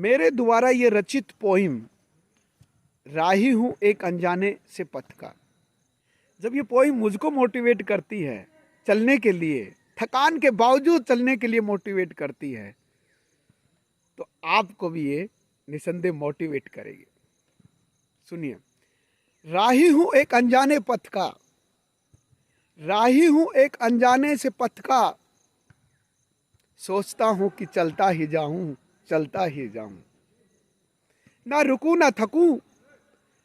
मेरे द्वारा ये रचित पोइम राही हूँ एक अनजाने से पथ का। जब ये पोइम मुझको मोटिवेट करती है चलने के लिए, थकान के बावजूद चलने के लिए मोटिवेट करती है, तो आपको भी ये निसंदेह मोटिवेट करेगी। सुनिए, राही हूँ एक अनजाने पथ का, राही हूँ एक अनजाने से पथ का, सोचता हूँ कि चलता ही जाऊं, चलता ही जाऊं। ना रुकूं ना थकूं,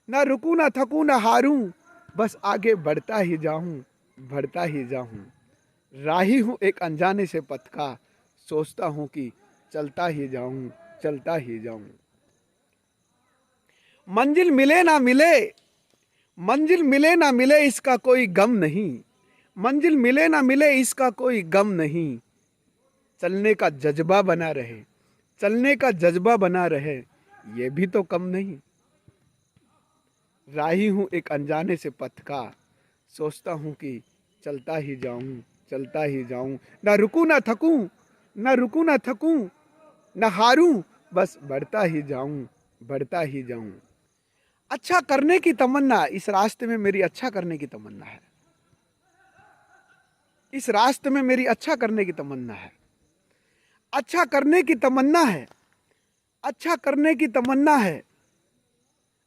ना रुकूं ना थकूं ना हारूं, बस आगे बढ़ता ही जाऊं, बढ़ता ही जाऊं। राही हूँ एक अनजाने से पथ का, सोचता हूँ कि चलता ही जाऊं, चलता ही जाऊं। मंजिल मिले ना मिले, मंजिल मिले ना मिले इसका कोई गम नहीं, मंजिल मिले ना मिले इसका कोई गम नहीं। चलने का जज्बा बना रहे, चलने का जज्बा बना रहे, ये भी तो कम नहीं। राही हूँ एक अनजाने से पथ का, सोचता हूँ कि चलता ही जाऊं, चलता ही जाऊं। ना रुकूं ना थकूं, ना रुकूं ना थकूं, ना हारूं, बस बढ़ता ही जाऊं, बढ़ता ही जाऊं। अच्छा करने की तमन्ना, इस रास्ते में मेरी अच्छा करने की तमन्ना है, इस रास्ते में मेरी अच्छा करने की तमन्ना है, अच्छा करने की तमन्ना है, अच्छा करने की तमन्ना है।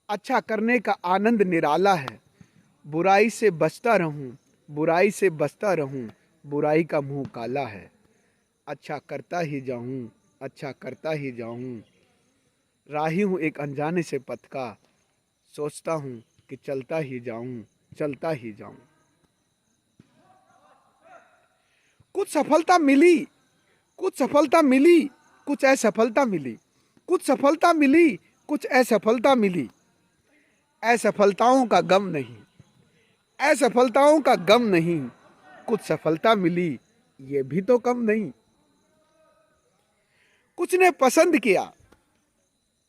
अच्छा करने का आनंद निराला है, बुराई से बचता रहूं, बुराई से बचता रहूं, बुराई का मुंह काला है। अच्छा करता ही जाऊं, अच्छा करता ही जाऊं। राही हूं एक अनजाने से पथ का, सोचता हूं कि चलता ही जाऊं, चलता ही जाऊं। कुछ सफलता मिली, कुछ सफलता मिली, कुछ असफलता मिली, कुछ सफलता मिली, कुछ असफलता मिली। असफलताओं का गम नहीं, असफलताओं का गम नहीं, कुछ सफलता मिली, ये भी तो कम नहीं। कुछ ने पसंद किया,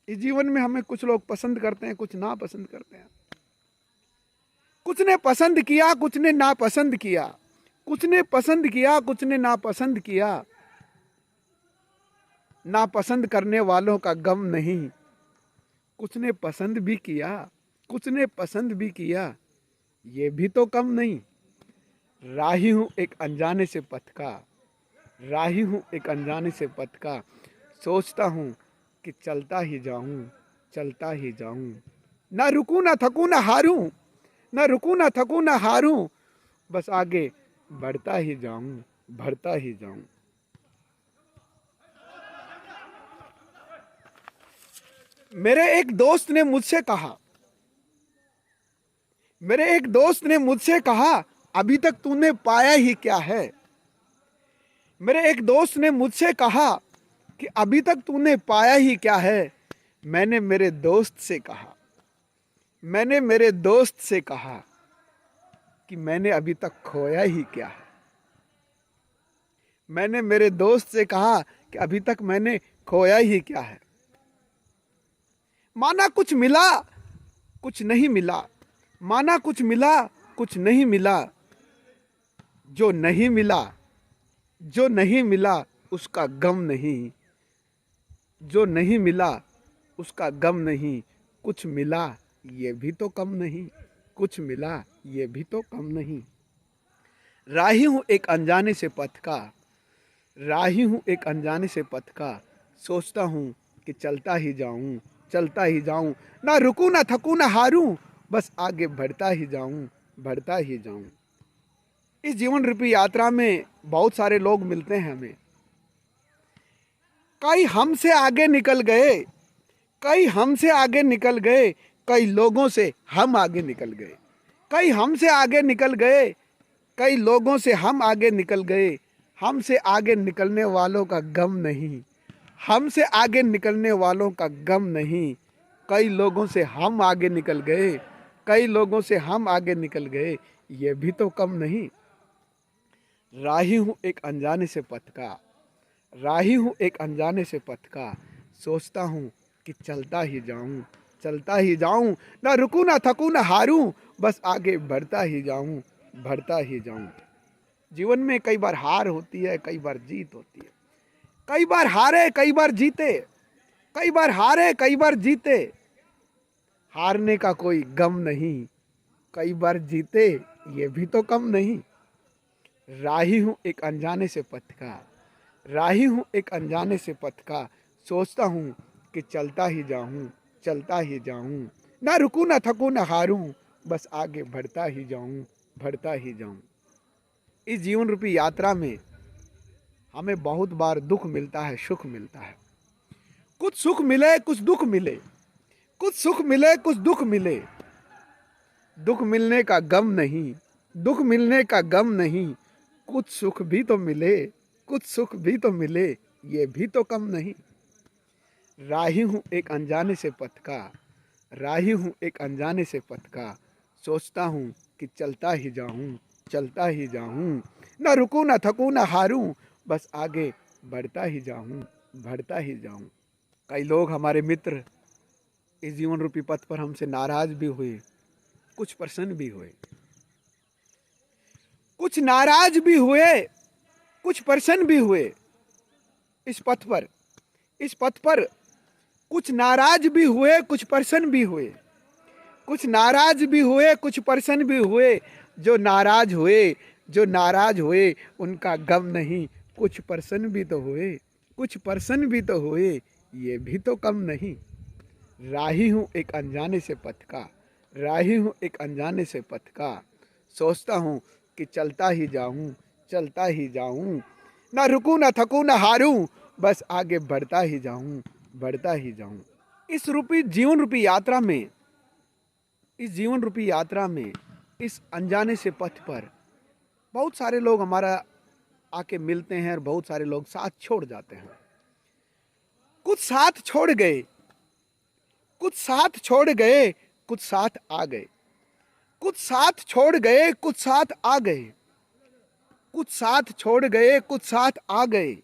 इस जीवन में हमें कुछ लोग पसंद करते हैं, कुछ ना पसंद करते हैं। कुछ ने पसंद किया, कुछ ने नापसंद किया, कुछ ने पसंद किया, कुछ ने नापसंद किया। नापसंद करने वालों का गम नहीं, कुछ ने पसंद भी किया, कुछ ने पसंद भी किया, ये भी तो कम नहीं। राही हूं एक अनजाने से पथ का, राही हूं एक अनजाने से पथ का, सोचता हूं कि चलता ही जाऊं, चलता ही जाऊं। ना रुकूं ना थकूं ना हारूं, ना रुकूं ना थकूं ना हारूं, बस आगे बढ़ता ही जाऊं, बढ़ता ही जाऊं। मेरे एक दोस्त ने मुझसे कहा, मेरे एक दोस्त ने मुझसे कहा, अभी तक तूने पाया ही क्या है। मेरे एक दोस्त ने मुझसे कहा कि अभी तक तूने पाया ही क्या है। मैंने मेरे दोस्त से कहा, मैंने मेरे दोस्त से कहा कि मैंने अभी तक खोया ही क्या है। मैंने मेरे दोस्त से कहा कि अभी तक मैंने खोया ही क्या है। माना कुछ मिला, कुछ नहीं मिला, माना कुछ मिला, कुछ नहीं मिला। जो नहीं मिला, जो नहीं मिला उसका गम नहीं, जो नहीं मिला उसका गम नहीं। कुछ मिला ये भी तो कम नहीं, कुछ मिला ये भी तो कम नहीं। राही हूं एक अनजाने से पथ का, राही हूं एक अनजाने से पथ का, सोचता हूं कि चलता ही जाऊं, चलता ही जाऊं। ना रुकूं ना थकूं ना हारूं, बस आगे बढ़ता ही जाऊं, बढ़ता ही जाऊं। इस जीवन रूपी यात्रा में बहुत सारे लोग मिलते हैं हमें। कई हमसे आगे निकल गए, कई हमसे आगे निकल गए, कई लोगों से हम आगे निकल गए। कई हमसे आगे निकल गए, कई लोगों से हम आगे निकल गए। हमसे आगे निकलने वालों का गम नहीं, हमसे आगे निकलने वालों का गम नहीं। कई लोगों से हम आगे निकल गए, कई लोगों से हम आगे निकल गए, ये भी तो कम नहीं। राही हूँ एक अनजाने से पथ का, राही हूँ एक अनजाने से पथ का, सोचता हूँ कि चलता ही जाऊँ, चलता ही जाऊँ। ना रुकूं ना थकूं ना हारूं, बस आगे बढ़ता ही जाऊँ, बढ़ता ही जाऊँ। जीवन में कई बार हार होती है, कई बार जीत होती है। कई बार हारे, कई बार जीते, कई बार हारे कई बार जीते, हारने का कोई गम नहीं, कई बार जीते ये भी तो कम नहीं। राही हूँ एक अनजाने से पथ का, राही हूँ एक अनजाने से पथ का, सोचता हूँ कि चलता ही जाऊँ, चलता ही जाऊँ, ना रुकूँ ना थकूँ ना हारूँ, बस आगे बढ़ता ही जाऊँ, बढ़ता ही जाऊँ। इस जीवन रूपी यात्रा में हमें बहुत बार दुख मिलता है, सुख मिलता है। कुछ सुख मिले कुछ दुख मिले, कुछ सुख मिले कुछ दुख मिले, दुख मिलने का गम नहीं, दुख मिलने का गम नहीं, कुछ सुख भी तो मिले, कुछ सुख भी तो मिले, ये भी तो कम नहीं। राही हूँ एक अनजाने से पथ का, राही हूँ एक अनजाने से पथ का, सोचता हूँ कि चलता ही जाऊँ, चलता ही जाऊँ, ना रुकूँ ना थकूँ ना हारूँ, बस आगे बढ़ता ही जाऊँ, बढ़ता ही जाऊँ। कई लोग हमारे मित्र इस जीवन रूपी पथ पर हमसे नाराज भी हुए, कुछ प्रसन्न भी हुए, कुछ नाराज भी हुए, कुछ प्रसन्न भी हुए। इस पथ पर, इस पथ पर कुछ नाराज भी हुए, कुछ प्रसन्न भी हुए, कुछ नाराज भी हुए, कुछ प्रसन्न भी हुए। जो नाराज हुए, जो नाराज हुए, उनका गम नहीं, कुछ प्रसन्न भी तो हुए, कुछ प्रसन्न भी तो हुए, ये भी तो कम नहीं। राही हूँ एक अनजाने से पथ का, राही हूँ एक अनजाने से पथ का, सोचता हूँ कि चलता ही जाऊँ, चलता ही जाऊँ, ना रुकूँ ना थकूँ ना हारूँ, बस आगे बढ़ता ही जाऊँ, बढ़ता ही जाऊँ। इस रूपी जीवन रूपी यात्रा में, इस जीवन रूपी यात्रा में, इस अनजाने से पथ पर बहुत सारे लोग हमारा आके मिलते हैं और बहुत सारे लोग साथ छोड़ जाते हैं। कुछ साथ छोड़ गए, कुछ साथ छोड़ गए, कुछ साथ आ गए, कुछ साथ छोड़ गए, कुछ साथ आ गए, कुछ साथ छोड़ गए, कुछ साथ आ गए।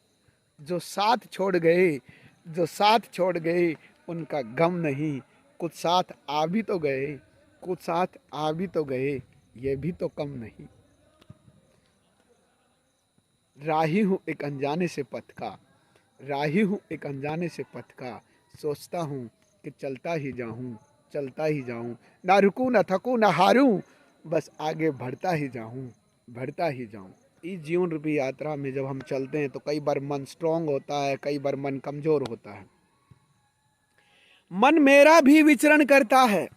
जो साथ छोड़ गए, जो साथ छोड़ गए, उनका गम नहीं, कुछ साथ आ भी तो गए, कुछ साथ आ भी तो गए, ये भी तो कम नहीं। राही हूँ एक अनजाने से पथ का, राही हूँ एक अनजाने से पथ का, सोचता हूँ कि चलता ही जाऊँ, चलता ही जाऊँ, ना रुकूँ ना थकूँ ना हारूँ, बस आगे बढ़ता ही जाऊँ, बढ़ता ही जाऊँ। इस जीवन रूपी यात्रा में जब हम चलते हैं तो कई बार मन स्ट्रांग होता है, कई बार मन कमज़ोर होता है। मन मेरा भी विचरण करता है,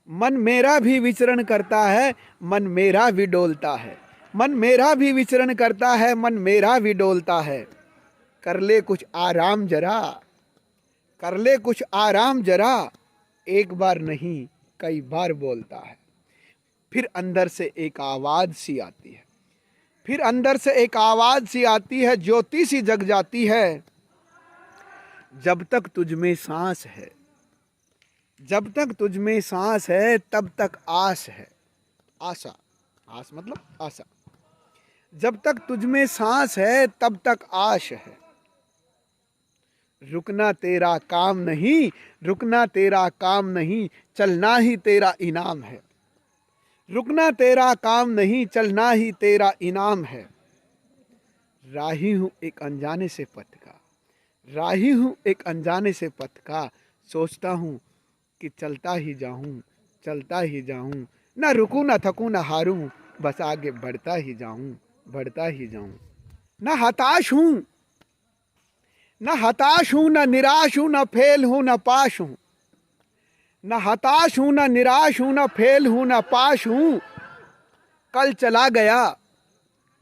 मन मेरा भी विचरण करता है, मन मेरा भी डोलता है, मन मेरा भी विचरण करता है, मन मेरा भी डोलता है। कर ले कुछ आराम जरा, कर ले कुछ आराम जरा, एक बार नहीं कई बार बोलता है। फिर अंदर से एक आवाज़ सी आती है, फिर अंदर से एक आवाज़ सी आती है, ज्योति सी जग जाती है। जब तक तुझ में सांस है, जब तक तुझ में सांस है, तब तक आस है। आशा, आस मतलब आशा। जब तक तुझ में सांस है, तब तक आश है। रुकना तेरा काम नहीं, रुकना तेरा काम नहीं, चलना ही तेरा इनाम है। रुकना तेरा काम नहीं, चलना ही तेरा इनाम है। राही हूँ एक अनजाने से पथ का, राही हूँ एक अनजाने से पथ का, सोचता हूँ कि चलता ही जाऊँ, चलता ही जाऊँ, ना रुकूँ ना थकूँ ना हारूँ, बस आगे बढ़ता ही जाऊँ, बढ़ता ही जाऊँ। ना हताश हूँ, न हताश हूँ, न निराश हूँ, न फेल हूँ, न पाश हूँ। न हताश हूँ, न निराश हूँ, न फेल हूँ, न पाश हूँ। कल चला गया,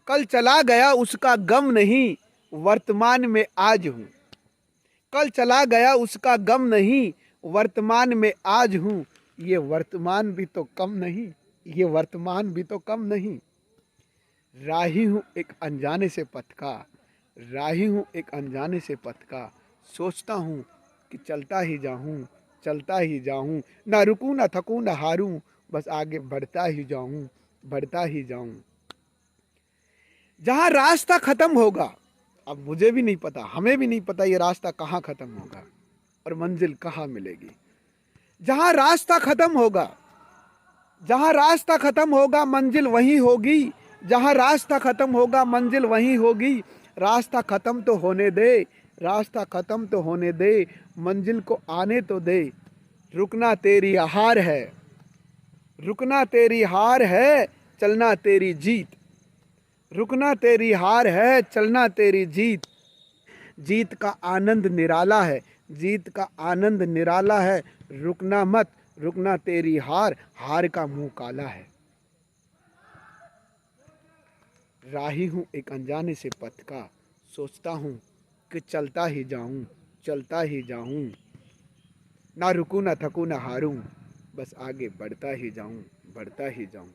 कल चला गया उसका गम नहीं, वर्तमान में आज हूँ। कल चला गया उसका गम नहीं, वर्तमान में आज हूँ। ये वर्तमान भी तो कम नहीं, ये वर्तमान भी तो कम नहीं। राही हूँ एक अनजाने से पथ का, राही हूँ एक अनजाने से पथ का, सोचता हूँ कि चलता ही जाऊँ, चलता ही जाऊँ, ना रुकूँ ना थकूँ ना हारूँ, बस आगे बढ़ता ही जाऊँ, बढ़ता ही जाऊँ। जहाँ रास्ता ख़त्म होगा, अब मुझे भी नहीं पता, हमें भी नहीं पता ये रास्ता कहाँ ख़त्म होगा और मंजिल कहाँ मिलेगी। जहाँ रास्ता ख़त्म होगा, जहाँ रास्ता ख़त्म होगा मंजिल वहीं होगी, जहाँ रास्ता ख़त्म होगा मंजिल वहीं होगी। रास्ता ख़त्म तो होने दे, रास्ता ख़त्म तो होने दे, मंजिल को आने तो दे, रुकना तेरी हार है, रुकना तेरी हार है, चलना तेरी जीत, रुकना तेरी हार है, चलना तेरी जीत। जीत का आनंद निराला है, जीत का आनंद निराला है, रुकना मत, रुकना तेरी हार, हार का मुंह काला है। राही हूँ एक अनजाने से पथ का, सोचता हूँ कि चलता ही जाऊँ, चलता ही जाऊँ, ना रुकूं ना थकूं ना हारूं, बस आगे बढ़ता ही जाऊं, बढ़ता ही जाऊं।